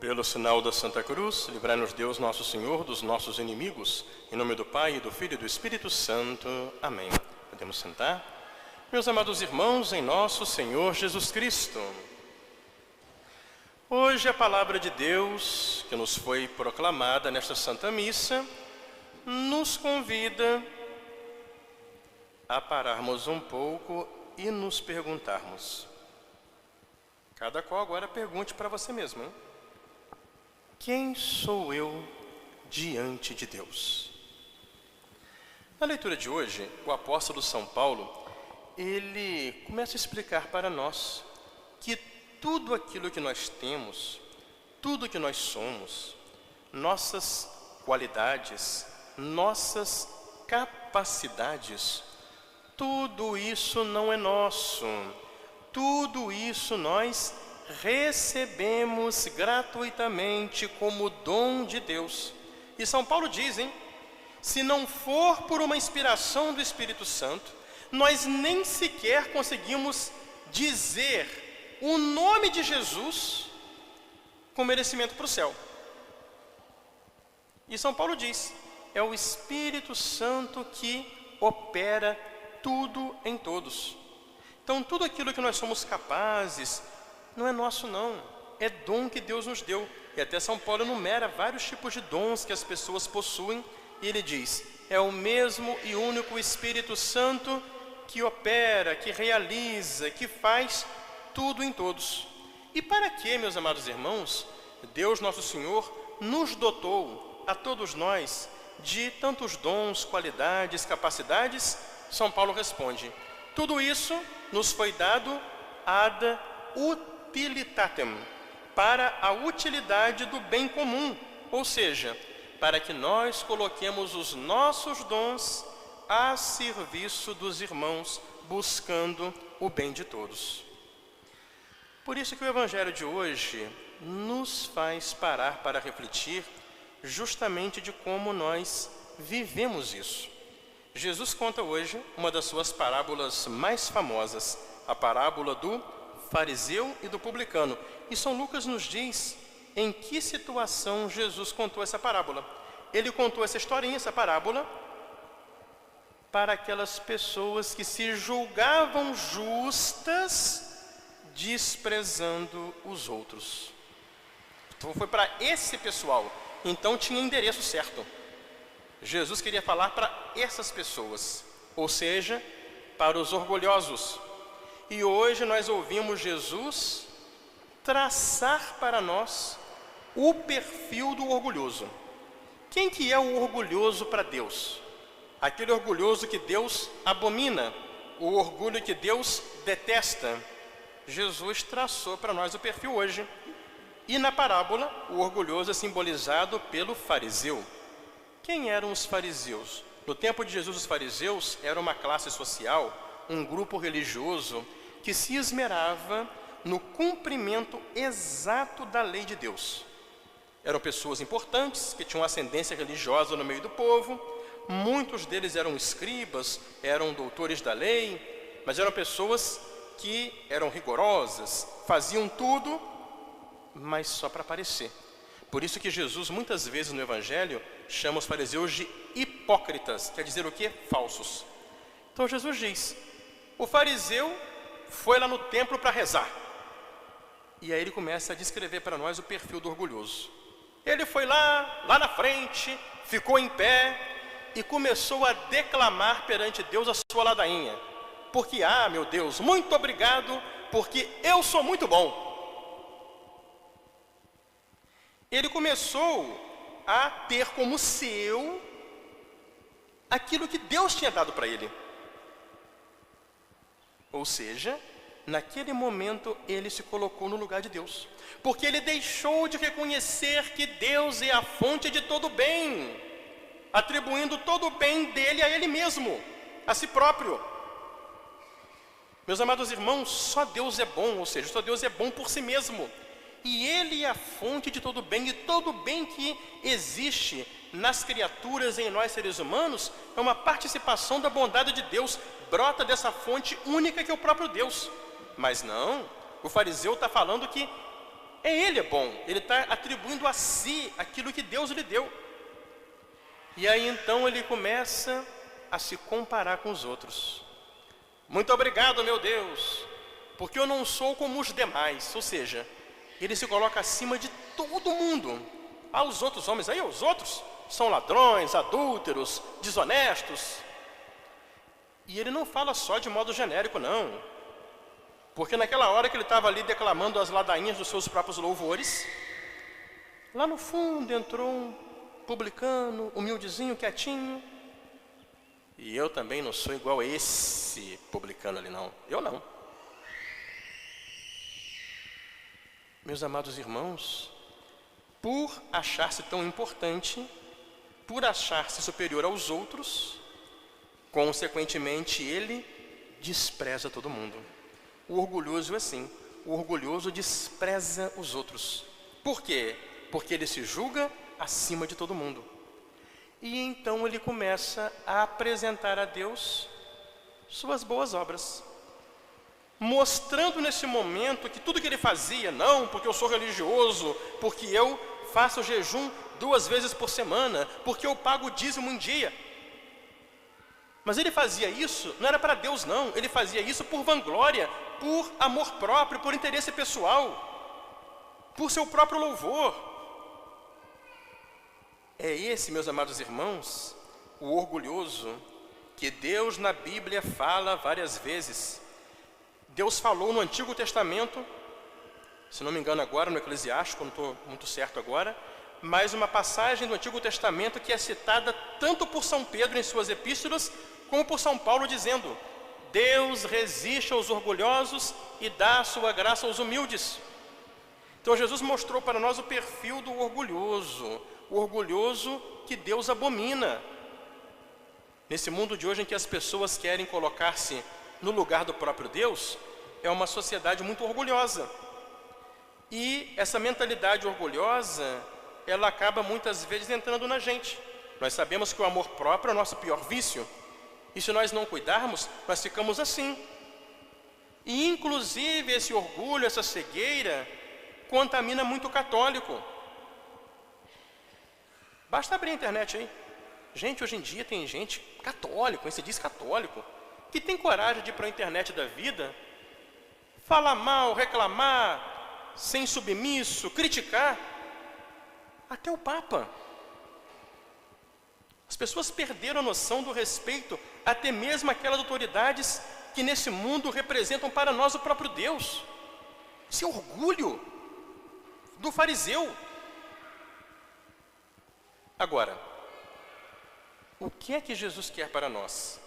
Pelo sinal da Santa Cruz, livrai-nos Deus nosso Senhor dos nossos inimigos, em nome do Pai, e do Filho e do Espírito Santo. Amém. Podemos sentar? Meus amados irmãos, em nosso Senhor Jesus Cristo. Hoje a palavra de Deus, que nos foi proclamada nesta Santa Missa, nos convida a pararmos um pouco e nos perguntarmos. Cada qual agora pergunte para você mesmo, hein? Quem sou eu diante de Deus? Na leitura de hoje, o apóstolo São Paulo, ele começa a explicar para nós que tudo aquilo que nós temos, tudo que nós somos, nossas qualidades, nossas capacidades, tudo isso não é nosso, tudo isso nós recebemos gratuitamente como dom de Deus. E São Paulo diz, se não for por uma inspiração do Espírito Santo, nós nem sequer conseguimos dizer o nome de Jesus com merecimento para o céu. E São Paulo diz, é o Espírito Santo que opera tudo em todos. Então tudo aquilo que nós somos capazes, não é nosso não, é dom que Deus nos deu. E até São Paulo enumera vários tipos de dons que as pessoas possuem. E ele diz, é o mesmo e único Espírito Santo que opera, que realiza, que faz tudo em todos. E para que, meus amados irmãos, Deus nosso Senhor nos dotou, a todos nós, de tantos dons, qualidades, capacidades? São Paulo responde, tudo isso nos foi dado ad utilitatem, para a utilidade do bem comum, ou seja, para que nós coloquemos os nossos dons a serviço dos irmãos, buscando o bem de todos. Por isso que o Evangelho de hoje nos faz parar para refletir justamente de como nós vivemos isso. Jesus conta hoje uma das suas parábolas mais famosas, a parábola do fariseu e do publicano. E São Lucas nos diz em que situação Jesus contou essa parábola. Ele contou essa historinha, essa parábola, para aquelas pessoas que se julgavam justas, desprezando os outros. Então foi para esse pessoal. Então tinha endereço certo. Jesus queria falar para essas pessoas, ou seja, para os orgulhosos. E hoje nós ouvimos Jesus traçar para nós o perfil do orgulhoso. Quem que é o orgulhoso para Deus? Aquele orgulhoso que Deus abomina, o orgulho que Deus detesta. Jesus traçou para nós o perfil hoje. E na parábola, o orgulhoso é simbolizado pelo fariseu. Quem eram os fariseus? No tempo de Jesus, os fariseus eram uma classe social, um grupo religioso que se esmerava no cumprimento exato da lei de Deus. Eram pessoas importantes, que tinham ascendência religiosa no meio do povo. Muitos deles eram escribas, eram doutores da lei, mas eram pessoas que eram rigorosas, faziam tudo, mas só para aparecer. Por isso que Jesus, muitas vezes no Evangelho, chama os fariseus de hipócritas, quer dizer o quê? Falsos. Então Jesus diz, o fariseu foi lá no templo para rezar. E aí ele começa a descrever para nós o perfil do orgulhoso. Ele foi lá na frente, ficou em pé e começou a declamar perante Deus a sua ladainha. Porque, meu Deus, muito obrigado, porque eu sou muito bom. Ele começou a ter como seu aquilo que Deus tinha dado para ele. Ou seja, naquele momento ele se colocou no lugar de Deus, porque ele deixou de reconhecer que Deus é a fonte de todo bem, atribuindo todo o bem dele a ele mesmo, a si próprio. Meus amados irmãos, só Deus é bom, ou seja, só Deus é bom por si mesmo. E Ele é a fonte de todo bem, e todo bem que existe nas criaturas, em nós seres humanos, é uma participação da bondade de Deus, brota dessa fonte única que é o próprio Deus. Mas não, o fariseu está falando que Ele é bom, ele está atribuindo a si aquilo que Deus lhe deu. E aí então ele começa a se comparar com os outros. Muito obrigado, meu Deus, porque eu não sou como os demais. Ou seja, ele se coloca acima de todo mundo. Os outros homens aí, os outros são ladrões, adúlteros, desonestos. E ele não fala só de modo genérico, não. Porque naquela hora que ele estava ali declamando as ladainhas dos seus próprios louvores, lá no fundo entrou um publicano, humildezinho, quietinho. E eu também não sou igual a esse publicano ali, não. Eu não. Meus amados irmãos, por achar-se tão importante, por achar-se superior aos outros, consequentemente ele despreza todo mundo. O orgulhoso é assim, o orgulhoso despreza os outros. Por quê? Porque ele se julga acima de todo mundo. E então ele começa a apresentar a Deus suas boas obras, mostrando nesse momento que tudo que ele fazia, não, porque eu sou religioso, porque eu faço jejum 2 vezes por semana, porque eu pago o dízimo em dia. Mas ele fazia isso, não era para Deus não, ele fazia isso por vanglória, por amor próprio, por interesse pessoal, por seu próprio louvor. É esse, meus amados irmãos, o orgulhoso que Deus na Bíblia fala várias vezes. Deus falou no Antigo Testamento, se não me engano agora no Eclesiástico, não estou muito certo agora, mas uma passagem do Antigo Testamento que é citada tanto por São Pedro em suas epístolas, como por São Paulo dizendo: Deus resiste aos orgulhosos e dá a sua graça aos humildes. Então Jesus mostrou para nós o perfil do orgulhoso, o orgulhoso que Deus abomina. Nesse mundo de hoje em que as pessoas querem colocar-se no lugar do próprio Deus, é uma sociedade muito orgulhosa. E essa mentalidade orgulhosa, ela acaba muitas vezes entrando na gente. Nós sabemos que o amor próprio é o nosso pior vício. E se nós não cuidarmos, nós ficamos assim. E inclusive esse orgulho, essa cegueira, contamina muito o católico. Basta abrir a internet aí. Gente, hoje em dia tem gente católico, se diz católico, que tem coragem de ir para a internet da vida, falar mal, reclamar, ser insubmisso, criticar, até o Papa. As pessoas perderam a noção do respeito, até mesmo aquelas autoridades que nesse mundo representam para nós o próprio Deus. Esse orgulho do fariseu. Agora, o que é que Jesus quer para nós?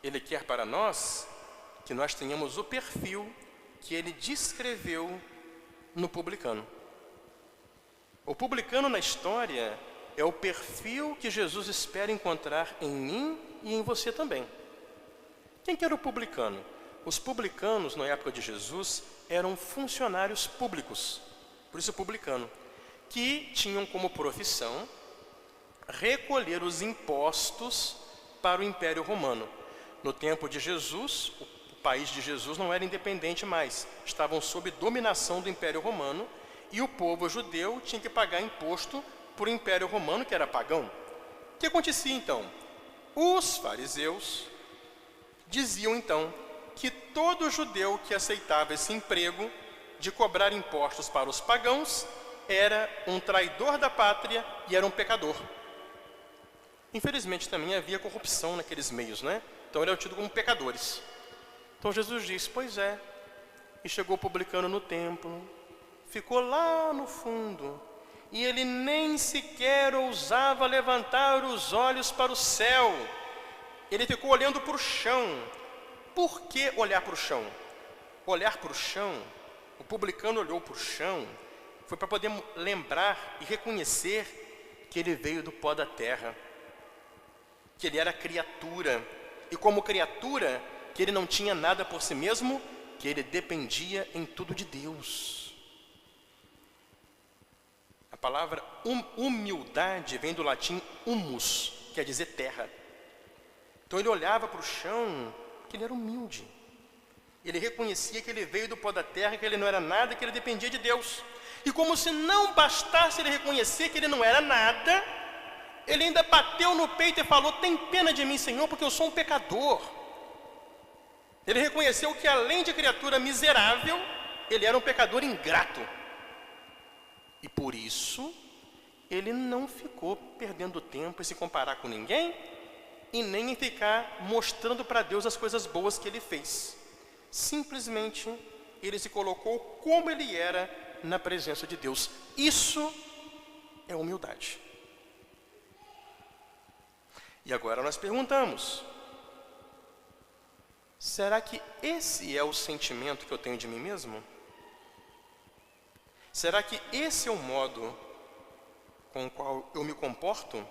Ele quer para nós que nós tenhamos o perfil que ele descreveu no publicano. O publicano na história é o perfil que Jesus espera encontrar em mim e em você também. Quem que era o publicano? Os publicanos, na época de Jesus, eram funcionários públicos, por isso publicano, que tinham como profissão recolher os impostos para o Império Romano. No tempo de Jesus, o país de Jesus não era independente mais, estavam sob dominação do Império Romano e o povo judeu tinha que pagar imposto para o Império Romano, que era pagão. O que acontecia então? Os fariseus diziam então que todo judeu que aceitava esse emprego de cobrar impostos para os pagãos era um traidor da pátria e era um pecador. Infelizmente também havia corrupção naqueles meios, né? Então eram tidos como pecadores. Então Jesus disse: pois é. E chegou o publicano no templo, ficou lá no fundo, e ele nem sequer ousava levantar os olhos para o céu. Ele ficou olhando para o chão. Por que olhar para o chão? Olhar para o chão, o publicano olhou para o chão, foi para poder lembrar e reconhecer que ele veio do pó da terra, que ele era criatura, e como criatura, que ele não tinha nada por si mesmo, que ele dependia em tudo de Deus. A palavra humildade vem do latim humus, quer dizer terra. Então ele olhava para o chão, que ele era humilde. Ele reconhecia que ele veio do pó da terra, que ele não era nada, que ele dependia de Deus. E como se não bastasse ele reconhecer que ele não era nada, ele ainda bateu no peito e falou: tem pena de mim, Senhor, porque eu sou um pecador. Ele reconheceu que além de criatura miserável, ele era um pecador ingrato. E por isso, ele não ficou perdendo tempo em se comparar com ninguém e nem em ficar mostrando para Deus as coisas boas que ele fez. Simplesmente, ele se colocou como ele era na presença de Deus. Isso é humildade. E agora nós perguntamos: será que esse é o sentimento que eu tenho de mim mesmo? Será que esse é o modo com o qual eu me comporto?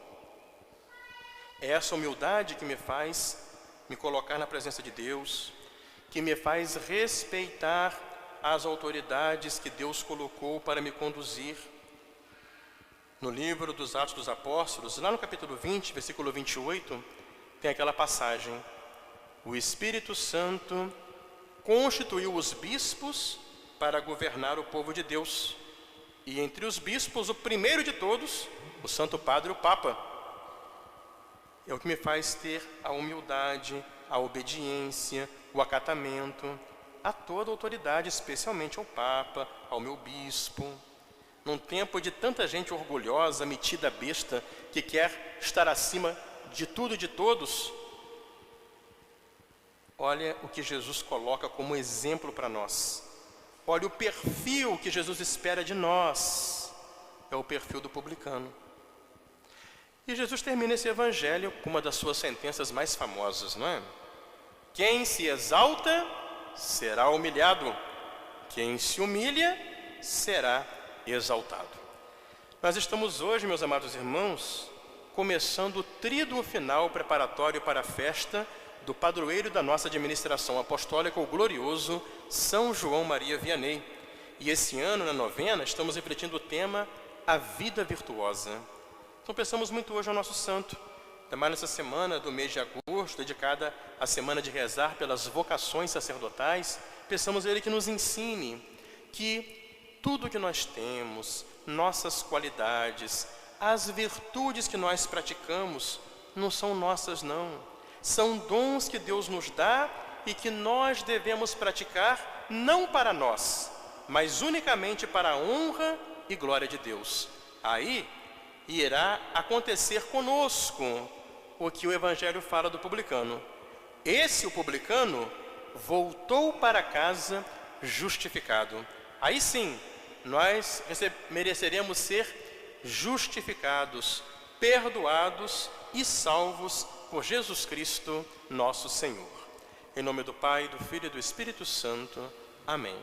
É essa humildade que me faz me colocar na presença de Deus, que me faz respeitar as autoridades que Deus colocou para me conduzir. No livro dos Atos dos Apóstolos, lá no capítulo 20, versículo 28, tem aquela passagem: o Espírito Santo constituiu os bispos para governar o povo de Deus. E entre os bispos, o primeiro de todos, o Santo Padre, o Papa. É o que me faz ter a humildade, a obediência, o acatamento a toda autoridade, especialmente ao Papa, ao meu bispo. Num tempo de tanta gente orgulhosa, metida besta, que quer estar acima de tudo e de todos, olha o que Jesus coloca como exemplo para nós. Olha o perfil que Jesus espera de nós. É o perfil do publicano. E Jesus termina esse evangelho com uma das suas sentenças mais famosas, não é? Quem se exalta será humilhado. Quem se humilha será exaltado. Nós estamos hoje, meus amados irmãos, começando o tríduo final preparatório para a festa do padroeiro da nossa administração apostólica, o glorioso São João Maria Vianney. E esse ano, na novena, estamos refletindo o tema A Vida Virtuosa. Então pensamos muito hoje ao nosso santo, também nessa semana do mês de agosto, dedicada à semana de rezar pelas vocações sacerdotais. Pensamos a ele que nos ensine que tudo que nós temos, nossas qualidades, as virtudes que nós praticamos, não são nossas não. São dons que Deus nos dá e que nós devemos praticar não para nós, mas unicamente para a honra e glória de Deus. Aí irá acontecer conosco o que o Evangelho fala do publicano. O publicano, voltou para casa justificado. Aí sim, nós mereceremos ser justificados, perdoados e salvos por Jesus Cristo, nosso Senhor. Em nome do Pai, do Filho e do Espírito Santo. Amém.